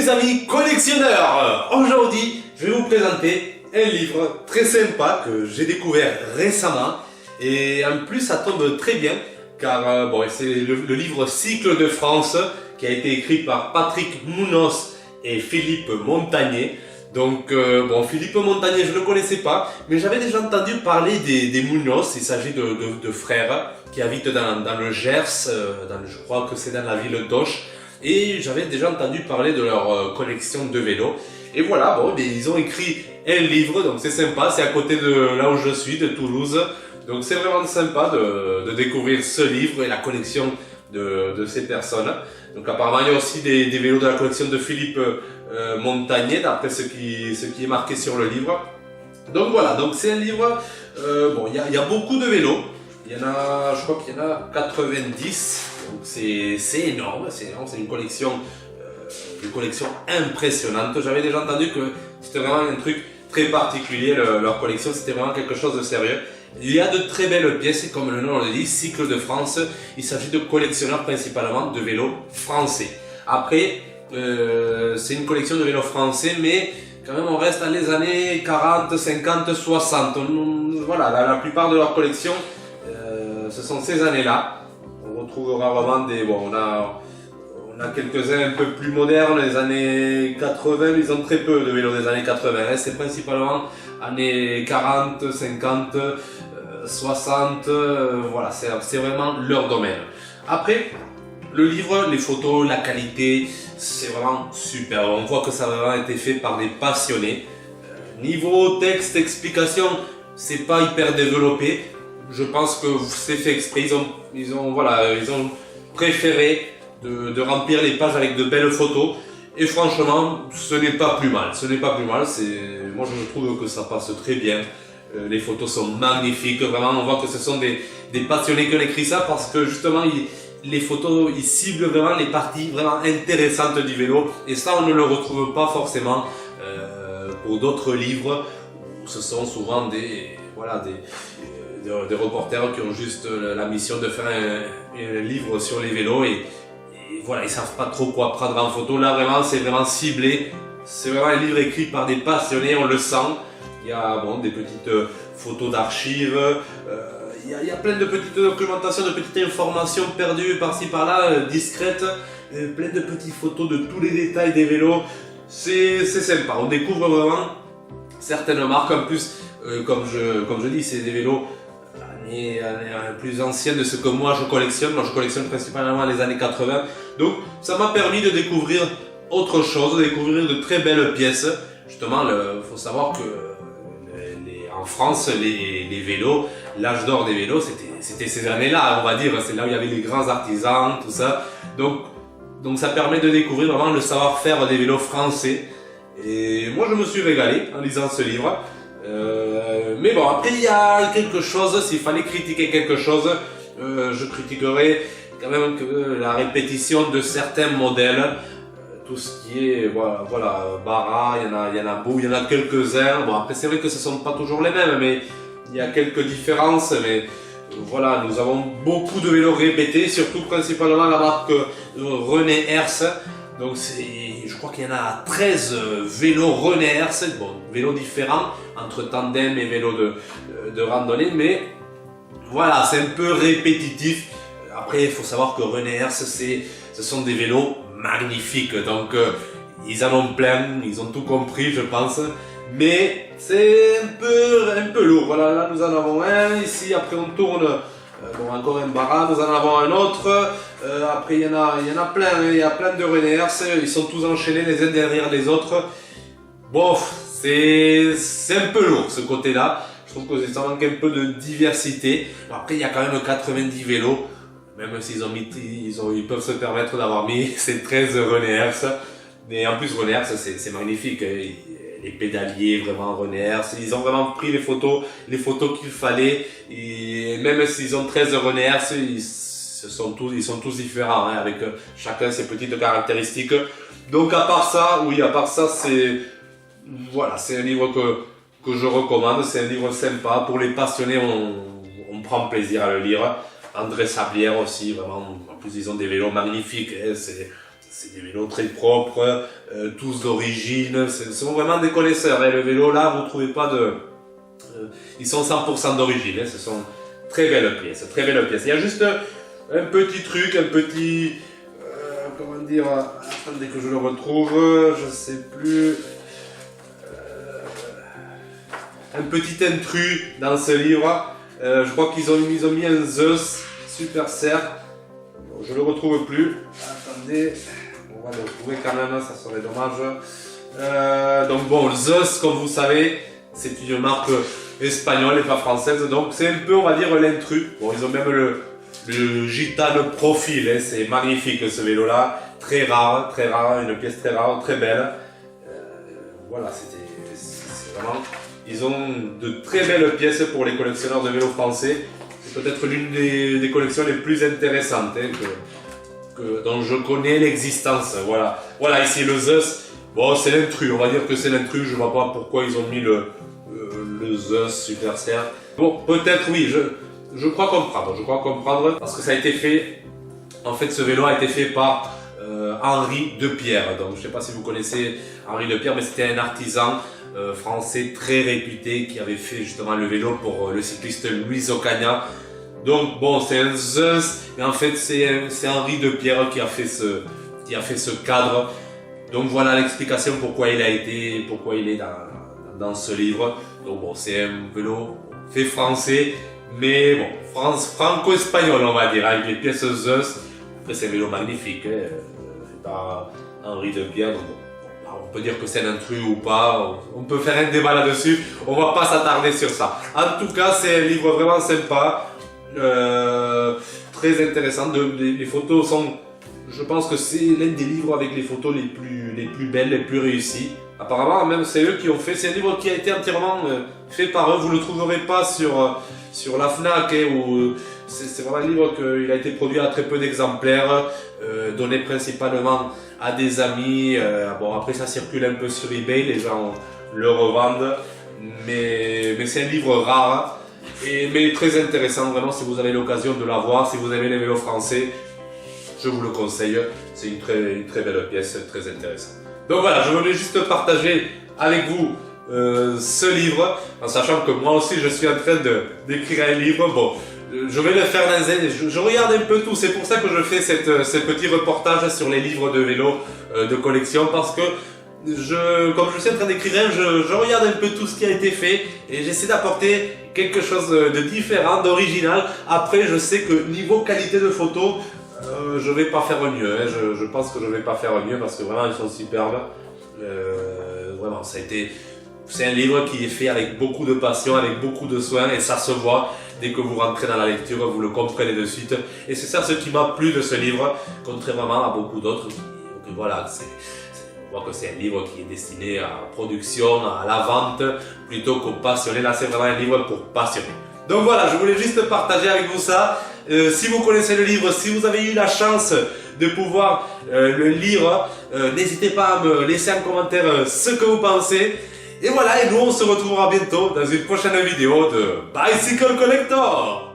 mes amis collectionneurs, aujourd'hui je vais vous présenter un livre très sympa que j'ai découvert récemment et en plus ça tombe très bien car c'est le livre Cycle de France qui a été écrit par Patrick Munoz et Philippe Montagné. Donc Philippe Montagné je ne le connaissais pas, mais j'avais déjà entendu parler des Munoz. Il s'agit de frères qui habitent dans le Gers, je crois que c'est dans la ville d'Auch. Et j'avais déjà entendu parler de leur collection de vélos. Et voilà, ils ont écrit un livre, donc c'est sympa, c'est à côté de là où je suis, de Toulouse. Donc c'est vraiment sympa de découvrir ce livre et la collection de ces personnes. Donc apparemment il y a aussi des vélos de la collection de Philippe Montagné, d'après ce qui est marqué sur le livre. Donc voilà, donc c'est un livre, il y a beaucoup de vélos. Il y en a, je crois qu'il y en a 90, donc c'est énorme, c'est une collection impressionnante. J'avais déjà entendu que c'était vraiment un truc très particulier, leur collection, c'était vraiment quelque chose de sérieux. Il y a de très belles pièces, comme le nom le dit, Cycle de France. Il s'agit de collectionneurs principalement de vélos français. Après, c'est une collection de vélos français, mais quand même on reste dans les années 40, 50, 60. Voilà, la plupart de leur collection, ce sont ces années-là. On retrouve rarement on a quelques-uns un peu plus modernes, les années 80, ils ont très peu de vélos des années 80. C'est principalement années 40, 50, 60, voilà, c'est vraiment leur domaine. Après, le livre, les photos, la qualité, c'est vraiment super. On voit que ça a vraiment été fait par des passionnés. Niveau texte, explication, c'est pas hyper développé. Je pense que c'est fait exprès. Ils ont préféré de remplir les pages avec de belles photos. Et franchement, ce n'est pas plus mal. Moi, je trouve que ça passe très bien. Les photos sont magnifiques. Vraiment, on voit que ce sont des passionnés qui ont écrit ça parce que justement, les photos, ils ciblent vraiment les parties vraiment intéressantes du vélo. Et ça, on ne le retrouve pas forcément pour d'autres livres où ce sont souvent des reporters qui ont juste la mission de faire un livre sur les vélos et voilà, ils savent pas trop quoi prendre en photo. Là vraiment, c'est vraiment ciblé. C'est vraiment un livre écrit par des passionnés, on le sent. Il y a des petites photos d'archives. Il y a plein de petites documentations, de petites informations perdues par-ci par-là, discrètes. Plein de petites photos de tous les détails des vélos. C'est sympa. On découvre vraiment certaines marques. En plus, comme je dis, c'est des vélos plus anciennes de ce que moi je collectionne. Moi je collectionne principalement les années 80. Donc ça m'a permis de découvrir autre chose, de découvrir de très belles pièces. Justement, il faut savoir que en France, les vélos, l'âge d'or des vélos, c'était ces années-là, on va dire. C'est là où il y avait les grands artisans, tout ça. Donc ça permet de découvrir vraiment le savoir-faire des vélos français. Et moi je me suis régalé en lisant ce livre. Mais après il y a quelque chose, s'il fallait critiquer quelque chose, je critiquerais quand même que la répétition de certains modèles, tout ce qui est Bara, il y en a quelques-uns. Après c'est vrai que ce sont pas toujours les mêmes, mais il y a quelques différences. Mais voilà, nous avons beaucoup de vélos répétés, surtout principalement la marque René Hers. Donc je crois qu'il y en a 13 vélos René Hers, vélos différents entre tandem et vélos de randonnée, mais voilà, c'est un peu répétitif. Après, il faut savoir que René Hers, ce sont des vélos magnifiques, donc ils en ont plein, ils ont tout compris, je pense, mais c'est un peu lourd. Voilà, là nous en avons un, ici, après on tourne. Encore un Bara, nous en avons un autre. Après il y en a plein, il y a plein de René Hers, ils sont tous enchaînés les uns derrière les autres. C'est un peu lourd ce côté-là. Je trouve que ça manque un peu de diversité. Après il y a quand même 90 vélos, même s'ils ils peuvent se permettre d'avoir mis ces 13 René Hers. Mais en plus René Hers c'est magnifique. Les pédaliers, vraiment René Hers, ils ont vraiment pris les photos qu'il fallait, et même s'ils ont 13 René Hers, ils sont tous différents, avec chacun ses petites caractéristiques. Donc à part ça, c'est un livre que je recommande, c'est un livre sympa, pour les passionnés, on prend plaisir à le lire. André Sablière aussi, vraiment, en plus ils ont des vélos magnifiques, c'est des vélos très propres, tous d'origine, ce sont vraiment des connaisseurs. Hein. Le vélo là, vous ne trouvez pas de... ils sont 100% d'origine, hein. Ce sont très belles pièces, très belles pièces. Il y a juste un petit truc, un petit... comment dire... attendez que je le retrouve, je ne sais plus... un petit intrus dans ce livre. Je crois qu'ils ont mis un Zeus Super Serre. Bon, je le retrouve plus. Attendez, on va le retrouver quand même, ça serait dommage. Donc bon, Zeus, comme vous savez, c'est une marque espagnole et pas française. Donc c'est un peu, on va dire, l'intrus. Bon, ils ont même le Gitane Profil. Hein, c'est magnifique ce vélo-là. Très rare, une pièce très rare, très belle. Voilà, c'est vraiment... Ils ont de très belles pièces pour les collectionneurs de vélos français. C'est peut-être l'une des collections les plus intéressantes hein, dont je connais l'existence. Voilà. Voilà, ici le Zeus. Bon, c'est l'intrus, on va dire que c'est l'intrus. Je ne vois pas pourquoi ils ont mis le Zeus Super Serre. Bon, peut-être oui, je crois comprendre. Parce que ça a été fait. En fait, ce vélo a été fait par Henri Depierre. Donc, je ne sais pas si vous connaissez Henri Depierre, mais c'était un artisan français très réputé qui avait fait justement le vélo pour le cycliste Luis Ocaña. Donc bon, c'est un Zeus, mais en fait c'est Henri Depierre qui a fait ce cadre. Donc voilà l'explication pourquoi il est dans ce livre. Donc bon, c'est un vélo fait français, mais bon, franco-espagnol on va dire, avec les pièces Zeus. Après c'est un vélo magnifique, hein, fait par Henri Depierre. Donc, bon. On peut dire que c'est un intrus ou pas, on peut faire un débat là-dessus, on va pas s'attarder sur ça. En tout cas, c'est un livre vraiment sympa, très intéressant. Les photos sont, je pense que c'est l'un des livres avec les photos les plus belles, les plus réussies. Apparemment, même c'est eux qui ont fait, c'est un livre qui a été entièrement fait par eux, vous ne le trouverez pas sur la FNAC, hein, c'est vraiment un livre qui a été produit à très peu d'exemplaires, donné principalement à des amis. Bon, après ça circule un peu sur eBay, les gens le revendent, mais c'est un livre rare, mais très intéressant vraiment si vous avez l'occasion de l'avoir, si vous aimez les vélos français, je vous le conseille, c'est une très belle pièce, très intéressante. Donc voilà, je voulais juste partager avec vous ce livre, en sachant que moi aussi je suis en train d'écrire un livre. Bon, je vais le faire dans je regarde un peu tout, c'est pour ça que je fais ce petit reportage sur les livres de vélo de collection, parce que comme je suis en train d'écrire un, je regarde un peu tout ce qui a été fait et j'essaie d'apporter quelque chose de différent, d'original. Après, je sais que niveau qualité de photo, je vais pas faire mieux, hein. Je pense que je vais pas faire mieux parce que vraiment ils sont superbes. Vraiment, c'est un livre qui est fait avec beaucoup de passion, avec beaucoup de soin, et ça se voit. Dès que vous rentrez dans la lecture, vous le comprenez de suite. Et c'est ça ce qui m'a plu de ce livre, contrairement à beaucoup d'autres. Voilà, on voit que c'est un livre qui est destiné à la production, à la vente, plutôt qu'aux passionnés. Là, c'est vraiment un livre pour passionnés. Donc voilà, je voulais juste partager avec vous ça. Si vous connaissez le livre, si vous avez eu la chance de pouvoir le lire, n'hésitez pas à me laisser en commentaire ce que vous pensez. Et voilà, et nous on se retrouvera bientôt dans une prochaine vidéo de Bicycle Collector.